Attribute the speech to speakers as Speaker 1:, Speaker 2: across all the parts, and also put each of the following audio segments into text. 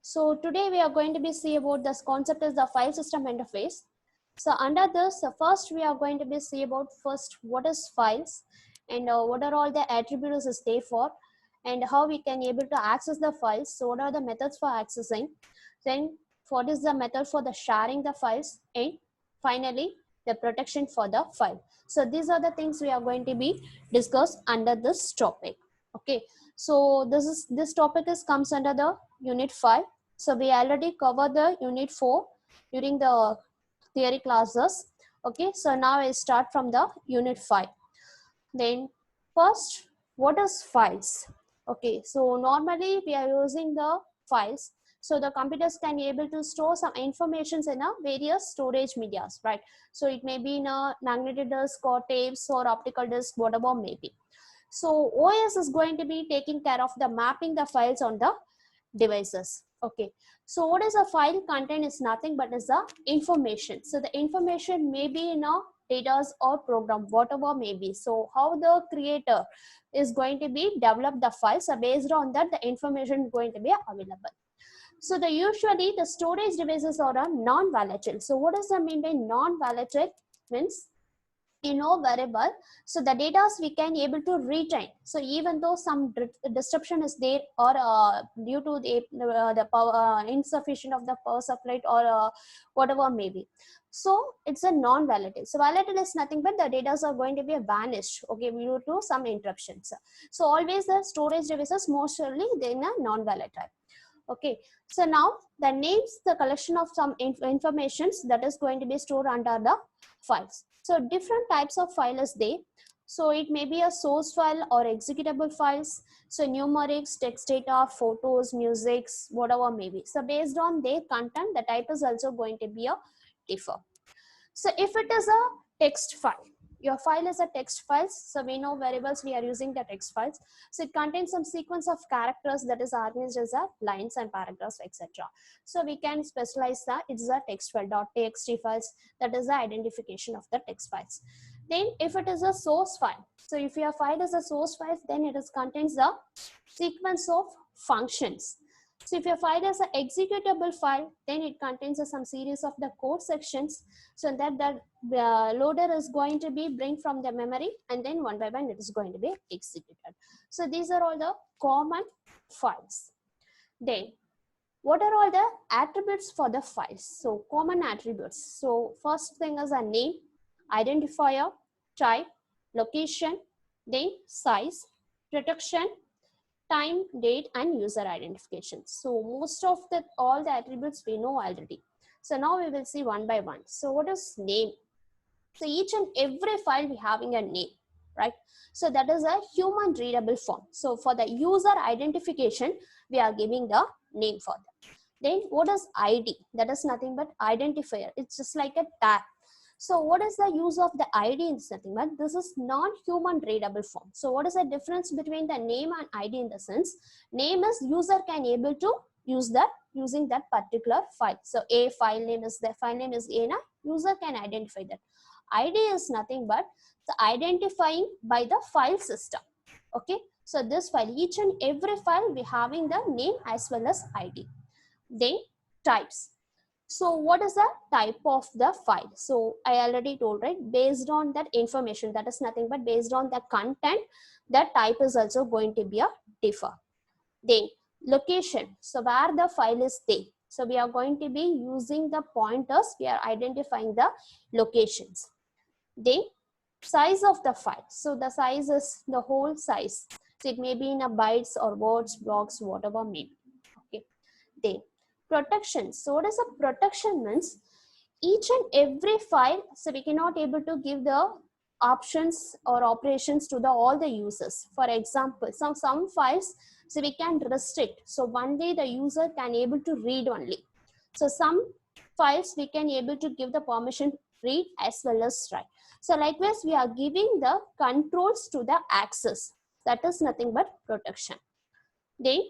Speaker 1: So today we are going to be see about this concept is the file system interface. So under this, first we are going to be see about first what is files and what are all the attributes is they for, and how we can able to access the files. So what are the methods for accessing? Then what is the method for the sharing the files, and finally the protection for the file. So these are the things we are going to be discussed under this topic. Okay, so this topic is comes under the unit 5. So we already covered the unit 4 during the theory classes. Okay, so now I start from the unit 5. Then first, what is files? Okay, so normally we are using the files. So the computers can be able to store some informations in a various storage medias, right? So it may be in a magnetic disk or tapes or optical disk, whatever may be. So OS is going to be taking care of the mapping the files on the devices. Okay, so what is a file content is nothing but is the information. So the information may be in a data or program, whatever may be. So how the creator is going to be develop the files, so based on that the information is going to be available. So the usually the storage devices are a non-volatile. So what does that mean by non-volatile? Means very well, so the data we can able to retain. So even though some disruption is there, or due to the power insufficient of the power supply, or whatever may be, so it's a non-volatile. So volatile is nothing but the data are going to be vanished, okay, due to some interruptions. So always the storage devices mostly they are non-volatile. Okay, so now the names, the collection of some informations that is going to be stored under the files. So different types of file is there. So it may be a source file or executable files. So numerics, text data, photos, musics, whatever may be. So based on their content, the type is also going to be a differ. So if it is a text file, your file is a text files. So we know very well we are using the text files. So it contains some sequence of characters that is organized as a lines and paragraphs, etc. So we can specialize that it's a text file, .txt files, that is the identification of the text files. Then if it is a source file, so if your file is a source file, then it is contains the sequence of functions. So if your file is an executable file, then it contains some series of the code sections, so that the loader is going to be bring from the memory, and then one by one it is going to be executed. So these are all the common files. Then what are all the attributes for the files? So common attributes. So first thing is a name, identifier, type, location, then size, protection, time, date, and user identification. So most of all the attributes we know already. So now we will see one by one. So what is name? So each and every file we having a name, right? So that is a human readable form. So for the user identification, we are giving the name for that. Then what is ID? That is nothing but identifier. It's just like a tag. So what is the use of the ID in nothing but this is non-human readable form. So what is the difference between the name and ID in the sense? Name is user can able to use that using that particular file. So a file name is the file name is A, na user can identify that. ID is nothing but the identifying by the file system. Okay, so this file, each and every file we having the name as well as ID. Then types. So what is the type of the file? So I already told, right, based on that information, that is nothing but based on the content, that type is also going to be a differ. Then location. So where the file is there. So we are going to be using the pointers. We are identifying the locations. Then size of the file. So the size is the whole size. So it may be in a bytes or words, blocks, whatever may be. Okay. Then protection. So what is a protection means? Each and every file, so we cannot able to give the options or operations to the all the users. For example, some files, so we can restrict. So one day the user can able to read only. So some files we can able to give the permission read as well as write. So likewise, we are giving the controls to the access. That is nothing but protection. Then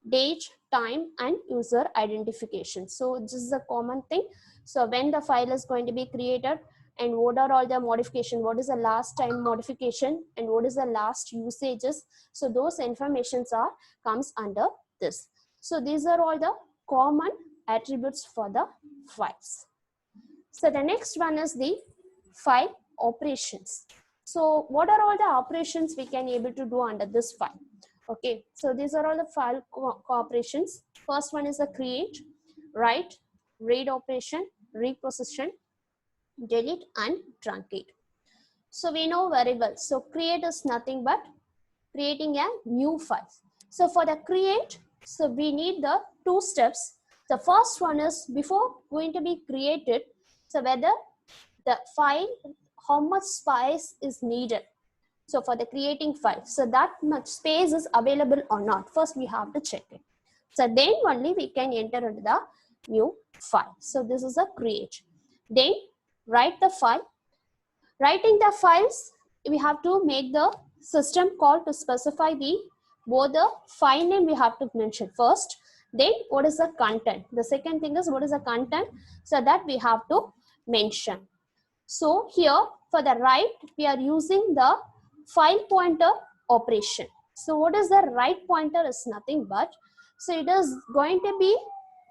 Speaker 1: date, time, and user identification. So this is a common thing. So when the file is going to be created, and what are all the modification, what is the last time modification, and what is the last usages. So those informations are comes under this. So these are all the common attributes for the files. So the next one is the file operations. So what are all the operations we can able to do under this file? Okay, so these are all the file operations. First one is the create, write, read operation, reposition, delete and truncate. So we know very well. So create is nothing but creating a new file. So for the create, so we need the two steps. The first one is before going to be created, so whether the file, how much space is needed. So for the creating file, so that much space is available or not. First we have to check it. So then only we can enter into the new file. So this is a create. Then write the file. Writing the files, we have to make the system call to specify the both the file name we have to mention first. Then what is the content? The second thing is what is the content, so that we have to mention. So here for the write, we are using the file pointer operation. So what is the write pointer is nothing but, so it is going to be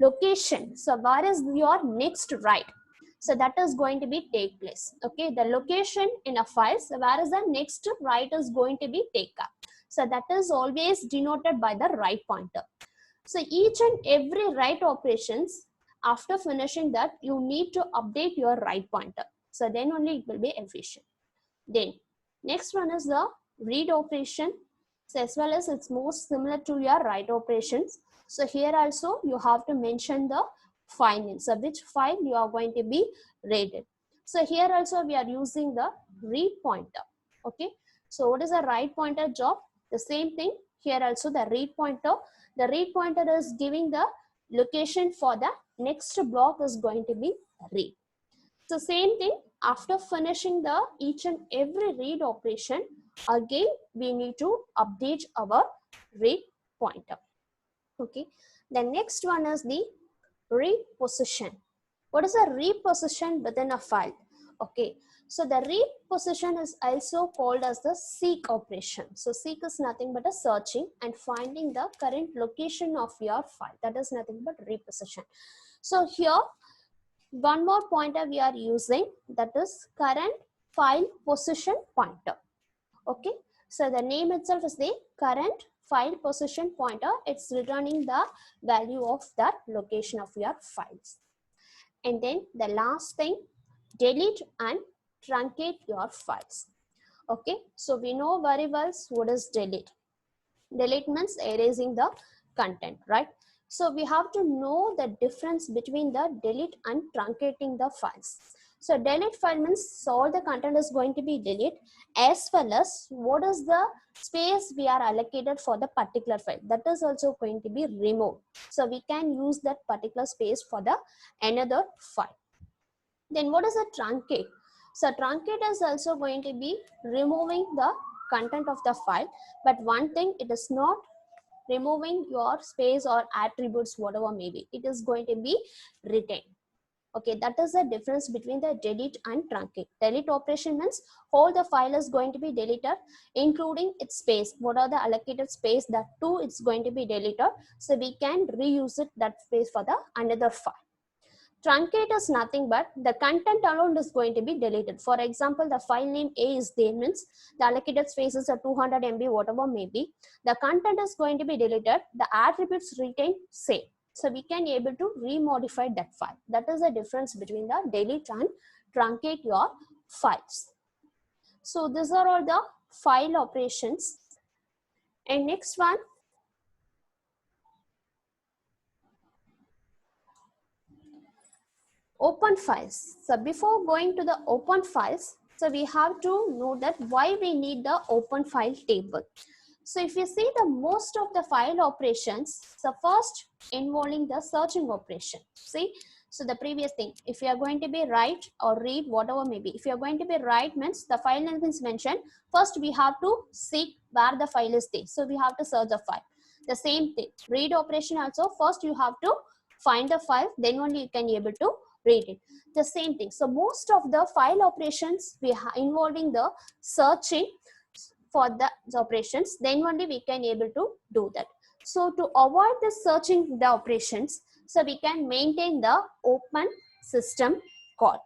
Speaker 1: location. So where is your next write? So that is going to be take place. Okay, the location in a file, so where is the next write is going to be take up. So that is always denoted by the write pointer. So each and every write operations, after finishing that, you need to update your write pointer. So then only it will be efficient. Then next one is the read operation. So as well as it's most similar to your write operations. So here also you have to mention the file name. So which file you are going to be reading. So here also we are using the read pointer. Okay. So what is a write pointer job? The same thing here also the read pointer. The read pointer is giving the location for the next block is going to be read. So same thing, after finishing the each and every read operation, again we need to update our read pointer. Okay. The next one is the reposition. What is a reposition within a file? Okay. So the reposition is also called as the seek operation. So seek is nothing but a searching and finding the current location of your file. That is nothing but reposition. So here one more pointer we are using, that is current file position pointer. Okay, so the name itself is the current file position pointer. It's returning the value of that location of your files. And then the last thing, delete and truncate your files. Okay, so we know very well what is delete. Delete means erasing the content, right? So we have to know the difference between the delete and truncating the files. So delete file means all the content is going to be deleted, as well as what is the space we are allocated for the particular file. That is also going to be removed. So we can use that particular space for the another file. Then what is a truncate? So truncate is also going to be removing the content of the file, but one thing, it is not removing your space or attributes, whatever may be. It is going to be retained. Okay, that is the difference between the delete and truncate. Delete operation means whole the file is going to be deleted, including its space. What are the allocated space? That too it's going to be deleted. So we can reuse it, that space, for the another file. Truncate is nothing but the content alone is going to be deleted. For example, the file name A is there, means the allocated spaces are 200 MB, whatever may be. The content is going to be deleted. The attributes retained same. So we can able to remodify that file. That is the difference between the delete and truncate your files. So these are all the file operations. And next one, open files. So before going to the open files, so we have to know that why we need the open file table. So if you see the most of the file operations, so first involving the searching operation. See, so the previous thing, if you are going to be write or read, whatever may be, if you are going to be write means the file name is mentioned. First we have to seek where the file is there. So we have to search the file. The same thing, read operation also, first you have to find the file, then only you can be able to read it. The same thing. So most of the file operations we have involving the searching for the operations, then only we can able to do that. So to avoid this searching the operations, So we can maintain the open system call.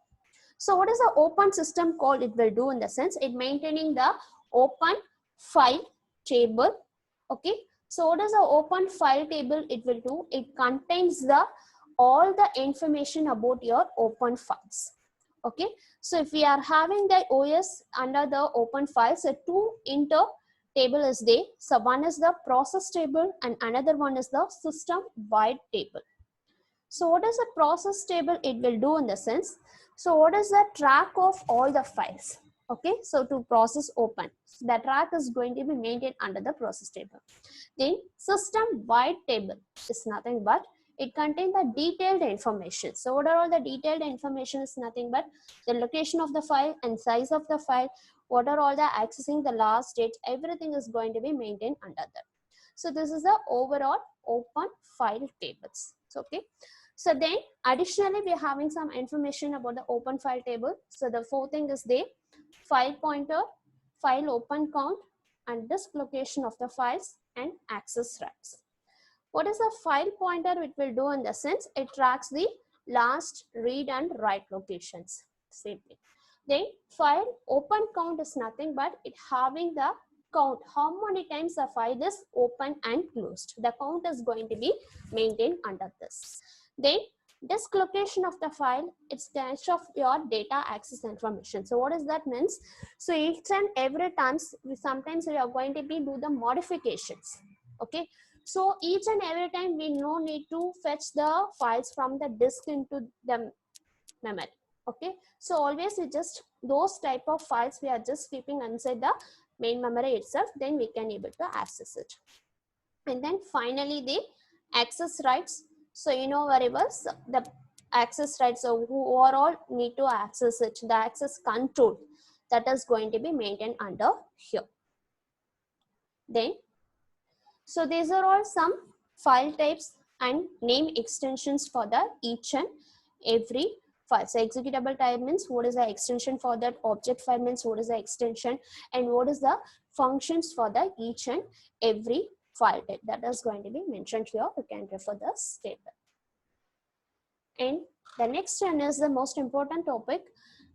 Speaker 1: So what is the open system call? It will do in the sense it maintaining the open file table. Okay. So what is the open file table? It will do. It contains the all the information about your open files. Okay. So if we are having the OS under the open files, so two inter table is there. So one is the process table and another one is the system wide table. So what is the process table? It will do in the sense, so what is the track of all the files? Okay, so to process open, the track is going to be maintained under the process table. Then system wide table is nothing but it contains the detailed information. So what are all the detailed information is nothing but the location of the file and size of the file, what are all the accessing the last date, everything is going to be maintained under that. So this is the overall open file tables. So, okay. So then additionally, we are having some information about the open file table. So the fourth thing is the file pointer, file open count, and disk location of the files and access rights. What is a file pointer? It will do in the sense it tracks the last read and write locations. Same thing. Then file open count is nothing but it having the count, how many times the file is open and closed. The count is going to be maintained under this. Then disk location of the file, it's the edge of your data access information. So what does that means? So each and every time, sometimes we are going to be do the modifications. Okay. So each and every time we no need to fetch the files from the disk into the memory. Okay. So always we just those type of files we are just keeping inside the main memory itself, then we can able to access it. And then finally the access rights. So you know very well the access rights, so who are all need to access it, the access control that is going to be maintained under here. Then so these are all some file types and name extensions for the each and every file. So executable type means what is the extension for that, object file means what is the extension, and what is the functions for the each and every file type that is going to be mentioned here. You can refer this table. And the next one is the most important topic,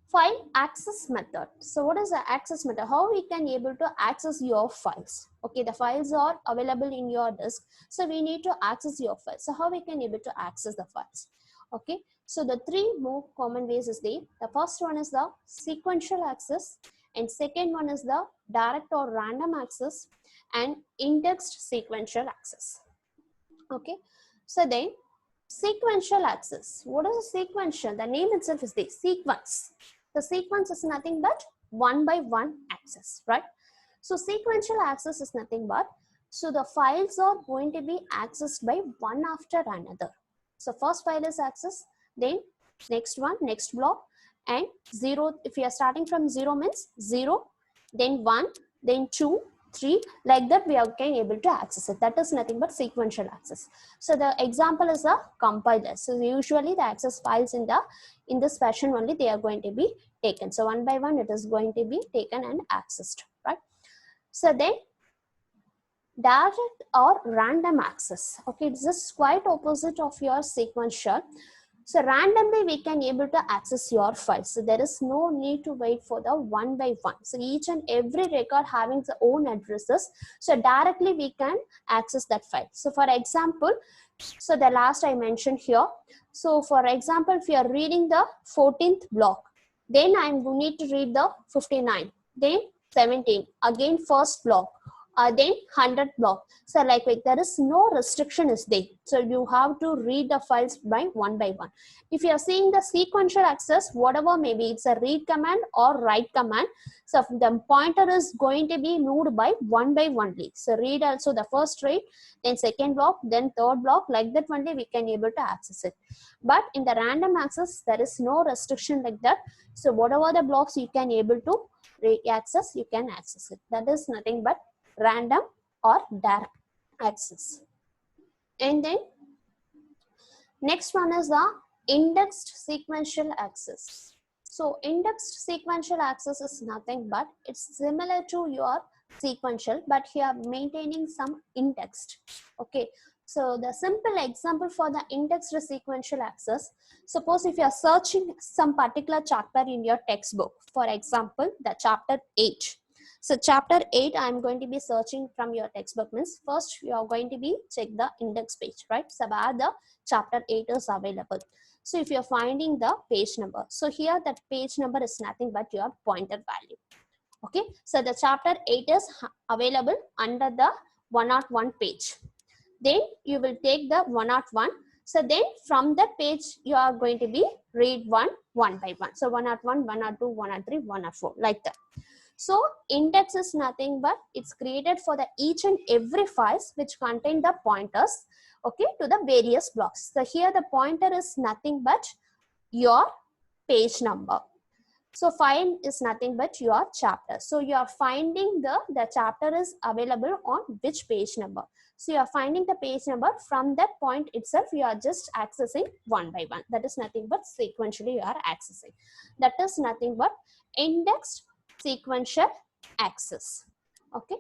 Speaker 1: file access method. So what is the access method? How we can able to access your files? Okay, the files are available in your disk, so we need to access your files. So how we can able to access the files? Okay, so the three more common ways is the first one is the sequential access, and second one is the direct or random access, and indexed sequential access. Okay, so then sequential access. What is a sequential? The name itself is the sequence. The sequence is nothing but one by one access, right? So sequential access is nothing but, so the files are going to be accessed by one after another. So first file is accessed, then next one, next block, and 0, if you are starting from 0 means 0, then 1, then 2, 3, like that we are able to access it. That is nothing but sequential access. So the example is a compiler. So usually the access files in this fashion only they are going to be taken. So one by one it is going to be taken and accessed, right? So then direct or random access. Okay, it's just quite opposite of your sequential. So randomly we can able to access your files. So there is no need to wait for the one by one. So each and every record having its own addresses. So directly we can access that file. So for example, so the last I mentioned here. So for example, if you are reading the 14th block, then I need to read the 59, then 17, again first block, then 100 block. So like there is no restriction is there. So you have to read the files by one. If you are seeing the sequential access, whatever maybe it's a read command or write command, so the pointer is going to be moved by one only. So read also the first read, then second block, then third block, like that only we can able to access it. But in the random access, there is no restriction like that. So whatever the blocks you can able to access, you can access it. That is nothing but random or direct access. And then next one is the indexed sequential access. So indexed sequential access is nothing but it's similar to your sequential, but here maintaining some indexed. Okay, So the simple example for the indexed sequential access, suppose if you are searching some particular chapter in your textbook, for example, the chapter 8. So chapter 8, I'm going to be searching from your textbook means first you are going to be check the index page, right? So where the chapter 8 is available. So if you're finding the page number, so here that page number is nothing but your pointer value. Okay, so the chapter 8 is available under the 101 page. Then you will take the 101. So then from that page you are going to be read one by one. So 101, 102, 103, 104 like that. So index is nothing but it's created for the each and every files which contain the pointers, okay, to the various blocks. So here the pointer is nothing but your page number. So file is nothing but your chapter. So you are finding the chapter is available on which page number. So you are finding the page number from that point itself. You are just accessing one by one. That is nothing but sequentially you are accessing. That is nothing but indexed sequential access. Okay.